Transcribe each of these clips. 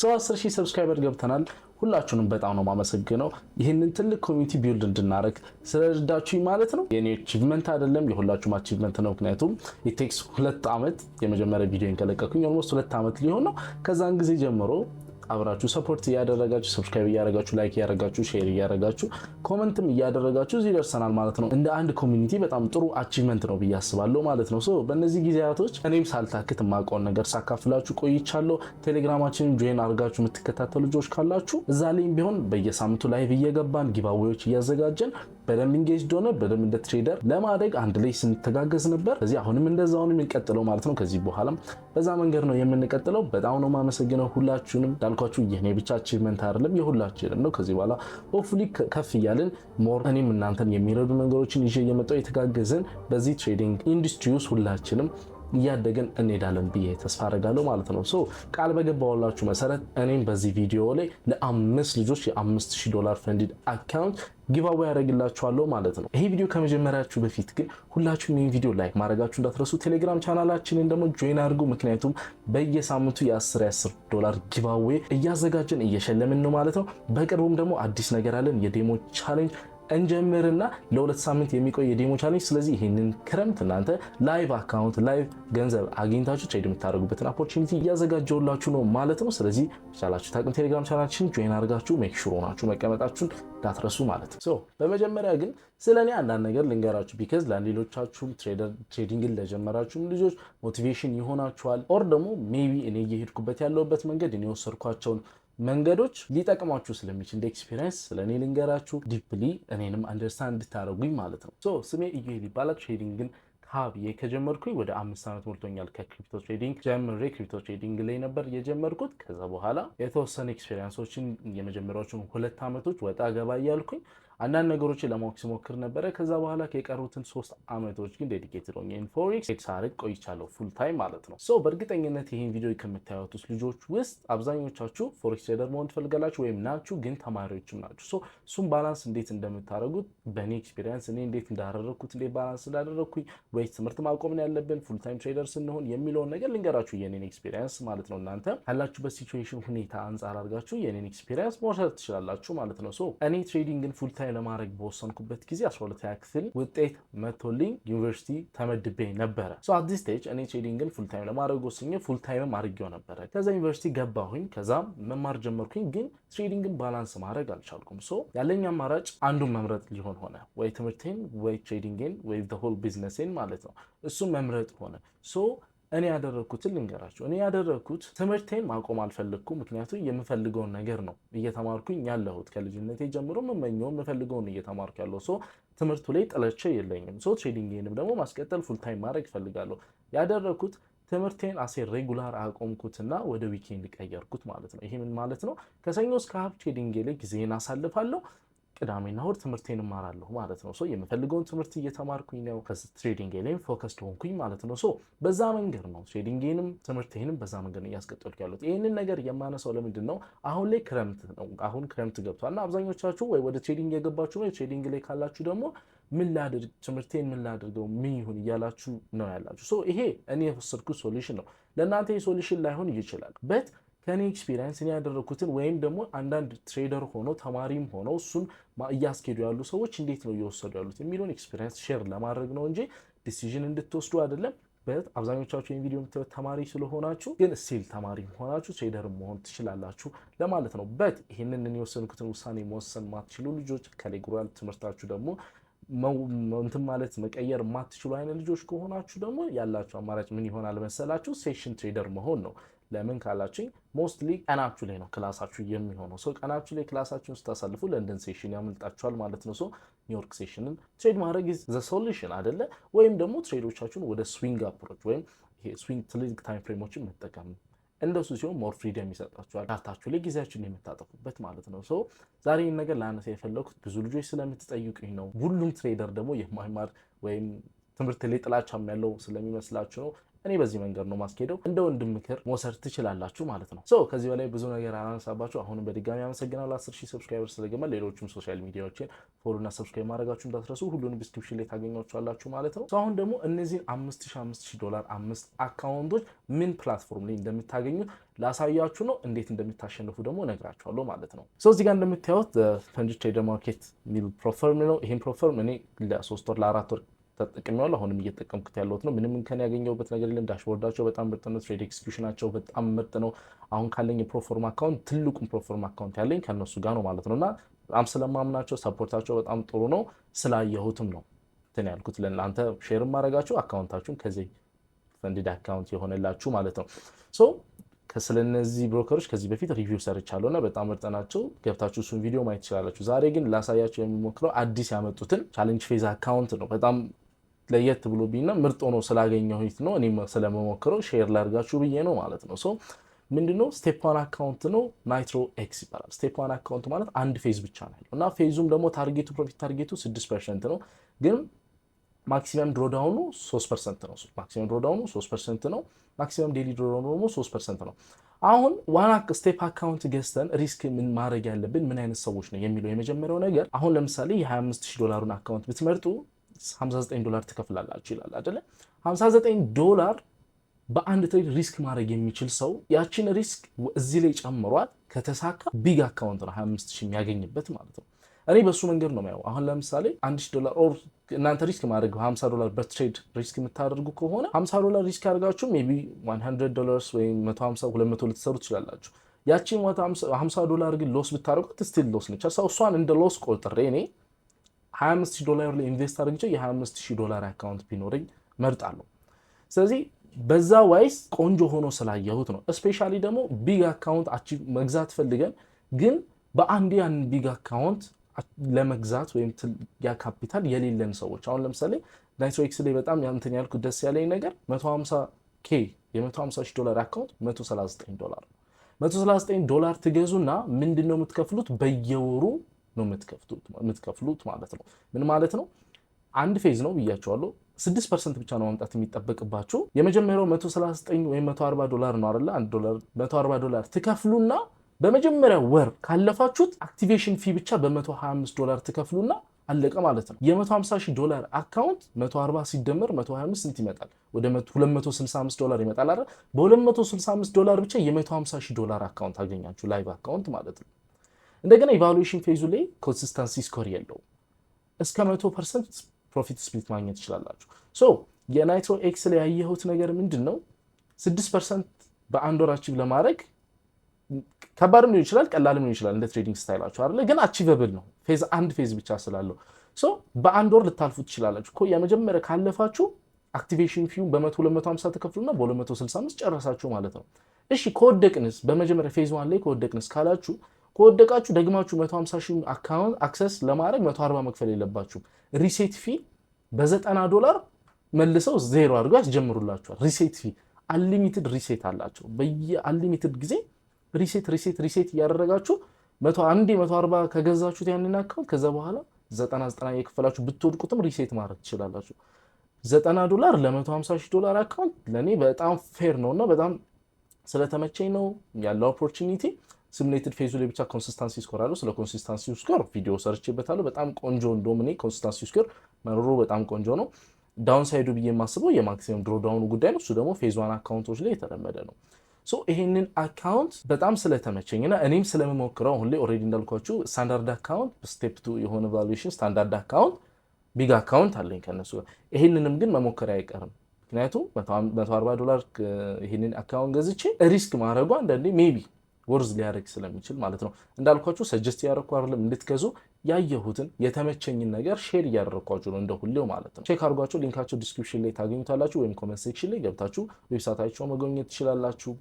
ሰው 10000 ሰብስክራይበር ገብተናል። ሁላችሁንም በጣም ነው ማመሰግነው ይህንን ትልቅ ኮሚኒቲ ቢልድ እንድናረግ ስለረዳችሁኝ ማለት ነው። የኔ አቺቭመንት አይደለም የሁላችሁም አቺቭመንት ነው። ምክንያቱም ኢቴክስ 2 ዓመት የመጀመሪያ ቪዲዮን ከለቀኩኝ ኦልሞስት 2 ዓመት ሊሆን ነው። ከዛን ጊዜ ጀምሮ አብራችሁ ሰፖርት እያደረጋችሁ ሰብስክራይብ እያደረጋችሁ ላይክ እያደረጋችሁ ሼር እያደረጋችሁ ኮሜንትም እያደረጋችሁ እዚህ ደርሰናል ማለት ነው። እንደ አንድ ኮሚኒቲ በጣም ጥሩ አቺቭመንት ነው ብዬ አስባለሁ ማለት ነው። ሶ በእነዚህ ጊዜያቶች እኔም ሳልታክት ማቆን ነገር ሳካፍላችሁ ቆይቻለሁ። ቴሌግራማችንን ጆይን አድርጋችሁ የምትከታተሉ ልጆች ካላችሁ እዛ ላይም ቢሆን በየሳምንቱ ላይቭ እየገባን ጊቫዌዎች እያዘጋጀን በደንብ ኢንጌጅድ ሆነ በደንብ እንደ ትሬደር ለማድረግ አንድ ላይ ስንተጋገዝ ነበር። ስለዚህ አሁንም እንደዛው ነው የምንቀጥለው ማለት ነው። ከዚህ በኋላም በዛ መንገድ ነው የምንቀጥለው። በጣም ነው ማመሰግነው ሁላችሁንም። እንዳልኳችሁ የኔ ብቻ አቺቭመንት አይደለም የሁላችንም ነው። ከዚህ በኋላ ሆፕፉሊ ከፍ እያልን ሞር እኔም እናንተን የሚረዱ ነገሮችን ይዤ እየመጣሁ የተጋገዝን በዚህ ትሬዲንግ ኢንዱስትሪ ውስጥ ሁላችንም እያደገን እንሄዳለን ብዬ ተስፋ አደርጋለሁ ማለት ነው። ሶ ቃል በገባሁላችሁ መሰረት እኔም በዚህ ቪዲዮ ላይ ለ5 ልጆች የ$5000 ፈንዲድ አካውንት ጊቫዌ ያደርግላችኋለሁ ማለት ነው። ይሄ ቪዲዮ ከመጀመሪያችሁ በፊት ግን ሁላችሁም ይሄን ቪዲዮ ላይክ ማድረጋችሁ እንዳትረሱ። ቴሌግራም ቻናላችንን ደግሞ ጆይን አድርጉ። ምክንያቱም በየሳምንቱ የ$10 ጊቫዌ እያዘጋጀን እየሸለምን ነው ማለት ነው። በቅርቡም ደግሞ አዲስ ነገር አለን የዴሞ ቻሌንጅ እንጀምርና ለ2 ሳምንት የሚቆይ የዴሞ ቻሌንጅ። ስለዚህ ይሄንን ክረምት እናንተ ላይቭ አካውንት ላይቭ ገንዘብ አግኝታችሁ ትሬድ የምታደርጉበትን ኦፖርቹኒቲ እያዘጋጀውላችሁ ነው ማለት ነው። ስለዚህ ቻላችሁ ታቅም ቴሌግራም ቻናላችን ጆይን አድርጋችሁ ሜክ ሹር ሆናችሁ መቀመጣችሁን እንዳትረሱ ማለት ነው። በመጀመሪያ ግን ስለኔ አንዳንድ ነገር ልንገራችሁ ቢካዝ ለሌሎቻችሁም ትሬዲንግን ለጀመራችሁም ልጆች ሞቲቬሽን ይሆናችኋል። ኦር ደግሞ ሜቢ እኔ እየሄድኩበት ያለሁበት መንገድ እኔ ወሰድኳቸውን መንገዶች ሊጠቅማችሁ ስለሚችል እንደ ኤክስፒሪየንስ ስለኔ ልንገራችሁ ዲፕሊ እኔንም አንደርስታንድ እንድታደርጉኝ ማለት ነው። ስሜ ኢዩኤል ይባላል። ትሬዲንግን ካብዬ ከጀመርኩኝ ወደ 5 ዓመት ሞልቶኛል። ከክሪፕቶ ትሬዲንግ ጀምሬ ክሪፕቶ ትሬዲንግ ላይ ነበር የጀመርኩት። ከዛ በኋላ የተወሰነ ኤክስፒሪየንሶችን የመጀመሪያዎቹን 2 ዓመቶች ወጣ ገባ እያልኩኝ አንዳንድ ነገሮችን ለማወቅ ሲሞክር ነበረ። ከዛ በኋላ ከቀሩትን 3 ዓመቶች ግን ዴዲኬትድ ሆኜ ፎሬክስ ኤክሳርግ ቆይቻለሁ ፉል ታይም ማለት ነው። በእርግጠኝነት ይህን ቪዲዮ ከምታዩት ልጆች ውስጥ አብዛኞቻችሁ ፎሬክስ ትሬደር መሆን ትፈልጋላችሁ ወይም ናችሁ፣ ግን ተማሪዎችም ናችሁ። እሱም ባላንስ እንዴት እንደምታደርጉት በእኔ ኤክስፒሪየንስ እኔ እንዴት እንዳደረግኩት እንዴት ባላንስ እንዳደረግኩኝ ወይ ትምህርት ማቆም ነው ያለብን ፉል ታይም ትሬደር ስንሆን የሚለውን ነገር ልንገራችሁ የኔን ኤክስፒሪየንስ ማለት ነው። እናንተ ያላችሁበት ሲቹዌሽን ሁኔታ አንጻር አድርጋችሁ የኔን ኤክስፒሪየንስ መውሰድ ትችላላችሁ ማለት ነው። እኔ ትሬዲንግን ፉል ታይም ለማድረግ በወሰንኩበት ጊዜ 12ኛ ክፍል ውጤት መቶልኝ ዩኒቨርሲቲ ተመድቤ ነበረ። አት ዲስ ስቴጅ እኔ ትሬዲንግን ፉል ታይም ለማድረግ ወስኜ ፉል ታይምም አድርጌው ነበረ። ከዛ ዩኒቨርሲቲ ገባሁኝ። ከዛም መማር ጀመርኩኝ። ግን ትሬዲንግን ባላንስ ማድረግ አልቻልኩም። ያለኝ አማራጭ አንዱን መምረጥ ሊሆን ሆነ፣ ወይ ትምህርቴን ወይ ትሬዲንግን ወይ ዘ ሆል ቢዝነሴን ማለት ነው። እሱም መምረጥ ሆነ። እኔ ያደረኩትን ልንገራችሁ። እኔ ያደረኩት ትምህርቴን ማቆም አልፈለኩም። ምክንያቱም የምፈልገውን ነገር ነው እየተማርኩኝ ያለሁት። ከልጅነቴ ጀምሮ የምመኘውን የምፈልገውን እየተማርኩ ያለው ትምህርቱ ላይ ጥላቻ የለኝም። ትሬዲንግንም ደግሞ ማስቀጠል ፉል ታይም ማድረግ እፈልጋለሁ። ያደረኩት ትምህርቴን አሴ ሬጉላር አቆምኩትና ወደ ዊኬንድ ቀየርኩት ማለት ነው። ይሄ ምን ማለት ነው? ከሰኞ እስከ ዓርብ ትሬዲንግ ላይ ጊዜን አሳልፋለሁ። ቅዳሜና እሁድ ትምህርቴን እማራለሁ ማለት ነው። የምፈልገውን ትምህርት እየተማርኩኝ ነው። ትሬዲንግ ላይም ፎከስድ ሆንኩኝ ማለት ነው። በዛ መንገድ ነው ትሬዲንግንም ትምህርቴንም በዛ መንገድ ነው እያስቀጠልኩ ያለሁት። ይህንን ነገር የማነሳው ለምንድን ነው? አሁን ላይ ክረምት ነው። አሁን ክረምት ገብቷል እና አብዛኞቻችሁ ወይ ወደ ትሬዲንግ የገባችሁ ነው። ትሬዲንግ ላይ ካላችሁ ደግሞ ምን ላድርግ፣ ትምህርቴን ምን ላድርገው፣ ምን ይሁን እያላችሁ ነው ያላችሁ። ይሄ እኔ የወሰድኩት ሶሉሽን ነው። ለእናንተ የሶሉሽን ላይሆን ይችላል በት ከኔ ኤክስፒሪየንስ እኔ ያደረኩትን ወይም ደግሞ አንዳንድ ትሬደር ሆኖ ተማሪም ሆኖ እሱን እያስኬዱ ያሉ ሰዎች እንዴት ነው እየወሰዱ ያሉት የሚለውን ኤክስፒሪየንስ ሼር ለማድረግ ነው እንጂ ዲሲዥን እንድትወስዱ አይደለም። አብዛኞቻችሁ ይህን ቪዲዮ የምታዩት ተማሪ ስለሆናችሁ ግን ስቲል ተማሪ ሆናችሁ ትሬደር መሆን ትችላላችሁ ለማለት ነው። ይህንን የወሰንኩትን ውሳኔ መወሰን ማትችሉ ልጆች ከሌጉራል ትምህርታችሁ ደግሞ እንትን ማለት መቀየር የማትችሉ አይነት ልጆች ከሆናችሁ ደግሞ ያላችሁ አማራጭ ምን ይሆናል መሰላችሁ? ሴሽን ትሬደር መሆን ነው። ለምን ካላችሁኝ ሞስትሊ ቀናችሁ ላይ ነው ክላሳችሁ የሚሆነው። ቀናችሁ ላይ ክላሳችሁን ስታሳልፉ ለንደን ሴሽን ያመልጣችኋል ማለት ነው። ኒውዮርክ ሴሽንን ትሬድ ማድረግ ዘ ሶሉሽን አይደለ? ወይም ደግሞ ትሬዶቻችሁን ወደ ስዊንግ አፕሮች ወይም ይሄ ስዊንግ ትልቅ ታይም ፍሬሞችን መጠቀም እንደሱ ሲሆን ሞር ፍሪደም ይሰጣችኋል። ካርታችሁ ላይ ጊዜያችሁን የምታጠፉበት ማለት ነው። ዛሬ ይህን ነገር ላነሳ የፈለኩት ብዙ ልጆች ስለምትጠይቁኝ ነው። ሁሉም ትሬደር ደግሞ የማይማር ወይም ትምህርት ላይ ጥላቻም ያለው ስለሚመስላችሁ ነው። እኔ በዚህ መንገድ ነው ማስኬደው። እንደ ወንድም ምክር መውሰድ ትችላላችሁ ማለት ነው። ከዚህ በላይ ብዙ ነገር አላነሳባችሁ። አሁንም በድጋሚ አመሰግናለሁ 10,000 ሰብስክራይበርስ ስለገባ። ሌሎችም ሶሻል ሚዲያዎችን ፎሎ እና ሰብስክራይብ ማድረጋችሁ እንዳትረሱ። ሁሉንም ዲስክሪፕሽን ላይ ታገኟቸዋላችሁ ማለት ነው። አሁን ደግሞ እነዚህን $5,000 5 አካውንቶች ምን ፕላትፎርም ላይ እንደምታገኙ ላሳያችሁ ነው። እንዴት እንደምታሸንፉ ደግሞ ነግራችኋለሁ ማለት ነው። እዚህ ጋር እንደምታዩት ፈንድ ትሬደር ማርኬት ሚል ፕሮፈርም ነው። ይሄን ፕሮፈርም እኔ ለ3 ወር ለ4 ወር ተጠቅሜዋለሁ። አሁንም እየተጠቀምኩት ያለሁት ነው። ምንም እንከን ያገኘሁበት ነገር የለም። ዳሽቦርዳቸው በጣም ምርጥ ነው። ትሬድ ኤክስኪዩሽናቸው በጣም ምርጥ ነው። አሁን ካለኝ የፕሮፎርም አካውንት ትልቁን ፕሮፎርም አካውንት ያለኝ ከነሱ ጋር ነው ማለት ነውና በጣም ስለማምናቸው ሰፖርታቸው በጣም ጥሩ ነው። ስላየሁትም ነው እንትን ያልኩት ለእናንተ ሼር ማድረጋችሁ አካውንታችሁን ከዚህ ፈንድድ አካውንት የሆነላችሁ ማለት ነው። ስለነዚህ ብሮከሮች ከዚህ በፊት ሪቪው ሰርቻለሁና በጣም ምርጥ ናቸው። ገብታችሁ እሱን ቪዲዮ ማየት ትችላላችሁ። ዛሬ ግን ላሳያችሁ የሚሞክረው አዲስ ያመጡትን ቻሌንጅ ፌዝ አካውንት ነው። በጣም ለየት ብሎ ቢና ምርጥ ሆኖ ስላገኘሁት ነው። እኔም ስለመሞክረው ሼር ላድርጋችሁ ብዬ ነው ማለት ነው። ምንድነው ስቴፕ 1 አካውንት ነው። ናይትሮ ኤክስ ይባላል። ስቴፕ 1 አካውንት ማለት አንድ ፌዝ ብቻ ነው እና ፌዙም ደግሞ ታርጌቱ ፕሮፊት ታርጌቱ 6% ነው። ግን ማክሲመም ድሮዳውኑ 3% ነው። ማክሲመም ድሮዳውኑ 3% ነው። ማክሲመም ዴሊ ድሮዳውኑ ደግሞ 3% ነው። አሁን ዋና ስቴፕ አካውንት ገዝተን ሪስክ ምን ማድረግ ያለብን ምን አይነት ሰዎች ነው የሚለው የመጀመሪያው ነገር። አሁን ለምሳሌ $25,000 አካውንት ብትመርጡ $59 ትከፍላላችሁ ይላል አይደለ? $59 በአንድ ትሬድ ሪስክ ማድረግ የሚችል ሰው ያቺን ሪስክ እዚህ ላይ ጨምሯት ከተሳካ ቢግ አካውንት ነው 25,000 የሚያገኝበት ማለት ነው። እኔ በሱ መንገድ ነው የማየው። አሁን ለምሳሌ $1,000 ኦር እናንተ ሪስክ ማድረግ $50 በትሬድ ሪስክ የምታደርጉ ከሆነ $50 ሪስክ አድርጋችሁ ሜቢ $100 ወይ 150 200 ልትሰሩ ትችላላችሁ። ያቺን $50 ግን ሎስ ብታደርጉት ስቲል ሎስ ነች። እሷን እንደ ሎስ ቆጥሬ እኔ $25,000 ላይ ኢንቨስት አድርጌ $25,000 አካውንት ቢኖረኝ መርጣለሁ። ስለዚህ በዛ ዋይስ ቆንጆ ሆኖ ስላየሁት ነው። ስፔሻሊ ደግሞ ቢግ አካውንት መግዛት ፈልገን ግን በአንድ ያን ቢግ አካውንት ለመግዛት ወይም ያ ካፒታል የሌለን ሰዎች አሁን ለምሳሌ ናይትሮ ኤክስ ላይ በጣም ያንተን ያልኩት ደስ ያለኝ ነገር $150,000 አካውንት $139 $139 ትገዙና ምንድነው የምትከፍሉት? በየወሩ ነው የምትከፍሉት ማለት ነው። ምን ማለት ነው? አንድ ፌዝ ነው ብያቸዋለሁ። 6% ብቻ ነው ማምጣት የሚጠበቅባችሁ። የመጀመሪያው $139 ወይም $140 ነው አይደል? $140 ትከፍሉና በመጀመሪያው ወር ካለፋችሁት አክቲቬሽን ፊ ብቻ $125 ትከፍሉና አለቀ ማለት ነው። $150,000 አካውንት 140 ሲደመር 125 ስንት ይመጣል? ወደ $265 ይመጣል አይደል? በ$265 ብቻ $150,000 አካውንት አገኛችሁ፣ ላይቭ አካውንት ማለት ነው። እንደገና ኢቫሉዌሽን ፌዙ ላይ ኮንሲስተንሲ ስኮር የለውም። እስከ 100% ፕሮፊት ስፕሊት ማግኘት ትችላላችሁ። የናይትሮ ኤክስ ላይ ያየሁት ነገር ምንድነው? 6% በአንድ ወር አቺቭ ለማድረግ ከባድም ሊሆን ይችላል፣ ቀላልም ሊሆን ይችላል እንደ ትሬዲንግ ስታይላችሁ አይደለ? ግን አቺቨብል ነው። አንድ ፌዝ ብቻ ስላለው በአንድ ወር ልታልፉ ትችላላችሁ። የመጀመሪያ ካለፋችሁ አክቲቬሽን ፊው በ250 ተከፍሉና በ265 ጨረሳችሁ ማለት ነው። እሺ ከወደቅንስ? በመጀመሪያ ፌዝ 1 ላይ ከወደቅንስ ካላችሁ ከወደቃችሁ ደግማችሁ 150,000 አካውንት አክሰስ ለማድረግ 140 መክፈል የለባችሁ። ሪሴት ፊ $90 መልሰው ዜሮ አድርገው ያስጀምሩላችኋል። ሪሴት ፊ አንሊሚትድ ሪሴት አላቸው። በየአንሊሚትድ ጊዜ ሪሴት እያደረጋችሁ 140 ከገዛችሁት ያንን አካውንት ከዛ በኋላ 90 የከፈላችሁ ብትወድቁትም ሪሴት ማድረግ ትችላላችሁ። $90 ለ$150,000 አካውንት ለኔ በጣም ፌር ነውና በጣም ስለተመቸኝ ነው ያለው ኦፖርቹኒቲ። ሲሙሌትድ ፌዙ ላይ ብቻ ኮንሲስተንሲ ስኮር አለው። ስለ ኮንሲስተንሲ ስኮር ቪዲዮ ሰርቼበታለሁ። በጣም ቆንጆ እንደውም እኔ ኮንሲስተንሲ ስኮር መኖሩ በጣም ቆንጆ ነው። ዳውን ሳይዱ ብዬ የማስበው የማክሲመም ድሮ ዳውኑ ጉዳይ ነው። እሱ ደግሞ ፌዝ 1 አካውንቶች ላይ የተለመደ ነው። ይሄንን አካውንት በጣም ስለተመቸኝና እኔም ስለምሞክረው ሁሌ ኦሬዲ እንዳልኳችሁ ስታንዳርድ አካውንት ስቴፕ 2 የሆነ ቫሉዌሽን ስታንዳርድ አካውንት ቢግ አካውንት አለኝ ከነሱ ጋር። ይሄንንም ግን መሞከር አይቀርም። ምክንያቱም $140 ይሄንን አካውንት ገዝቼ ሪስክ ማድረጉ አንዳንዴ ሜቢ ወርዝ ሊያደርግ ስለሚችል ማለት ነው። እንዳልኳችሁ ሰጀስት ያደረኩ አይደለም እንድትገዙ ያየሁትን የተመቸኝን ነገር ሼር እያደረኳችሁ ነው እንደሁሌው ማለት ነው። ቼክ አድርጓቸው። ሊንካቸው ዲስክሪፕሽን ላይ ታገኙታላችሁ ወይም ኮሜንት ሴክሽን ላይ ገብታችሁ ዌብሳይታቸውን መጎብኘት ትችላላችሁ።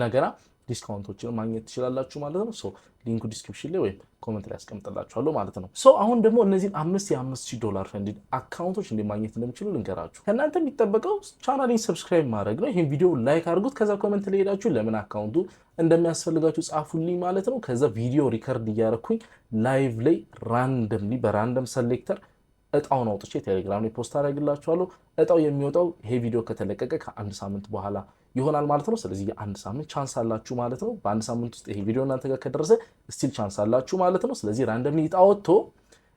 ነገራ ዲስካውንቶችን ማግኘት ትችላላችሁ ማለት ነው። ሊንኩ ዲስክሪፕሽን ላይ ወይም ኮሜንት ላይ አስቀምጥላችኋለሁ ማለት ነው። አሁን ደግሞ እነዚህን $5,000 ፈንድ አካውንቶች እንዴት ማግኘት እንደምችሉ ልንገራችሁ። ከእናንተ የሚጠበቀው ቻናሌን ሰብስክራይብ ማድረግ ነው። ይሄን ቪዲዮ ላይክ አድርጉት። ከዛ ኮሜንት ላይ ሄዳችሁ ለምን አካውንቱ እንደሚያስፈልጋችሁ ጻፉልኝ ማለት ነው። ከዛ ቪዲዮ ሪከርድ እያደረኩኝ ላይቭ ላይ ራንደምሊ በራንደም ሰሌክተር እጣውን አውጥቼ ቴሌግራም ላይ ፖስት አደርግላችኋለሁ። እጣው የሚወጣው ይሄ ቪዲዮ ከተለቀቀ ከአንድ ሳምንት በኋላ ይሆናል ማለት ነው። ስለዚህ የአንድ ሳምንት ቻንስ አላችሁ ማለት ነው። በአንድ ሳምንት ውስጥ ይሄ ቪዲዮ እናንተ ጋር ከደረሰ ስቲል ቻንስ አላችሁ ማለት ነው። ስለዚህ ራንደምሊ እጣ ወጥቶ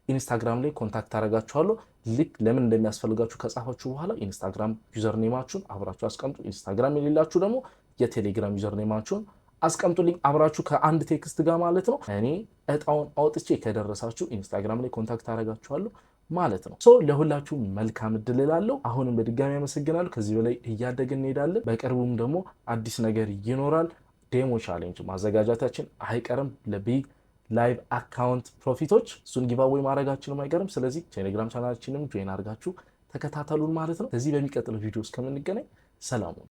ኢንስታግራም ላይ ኮንታክት አደርጋችኋለሁ። ልክ ለምን እንደሚያስፈልጋችሁ ከጻፋችሁ በኋላ ኢንስታግራም ዩዘር ኔማችሁን አብራችሁ አስቀምጡ። ኢንስታግራም የሌላችሁ ደግሞ የቴሌግራም ዩዘር ኔማችሁን አስቀምጡልኝ አብራችሁ ከአንድ ቴክስት ጋር ማለት ነው። እኔ እጣውን አውጥቼ ከደረሳችሁ ኢንስታግራም ላይ ኮንታክት አደርጋችኋለሁ ማለት ነው። ለሁላችሁ መልካም እድል እላለሁ። አሁንም በድጋሚ አመሰግናለሁ። ከዚህ በላይ እያደግን እንሄዳለን። በቅርቡም ደግሞ አዲስ ነገር ይኖራል። ዴሞ ቻሌንጅ ማዘጋጃታችን አይቀርም ለቢግ ላይቭ አካውንት ፕሮፊቶች። እሱን ጊቫዌይ ማድረጋችንም አይቀርም። ስለዚህ ቴሌግራም ቻናላችንም ጆይን አድርጋችሁ ተከታተሉን ማለት ነው። ከዚህ በሚቀጥለው ቪዲዮ እስከምንገናኝ ሰላም።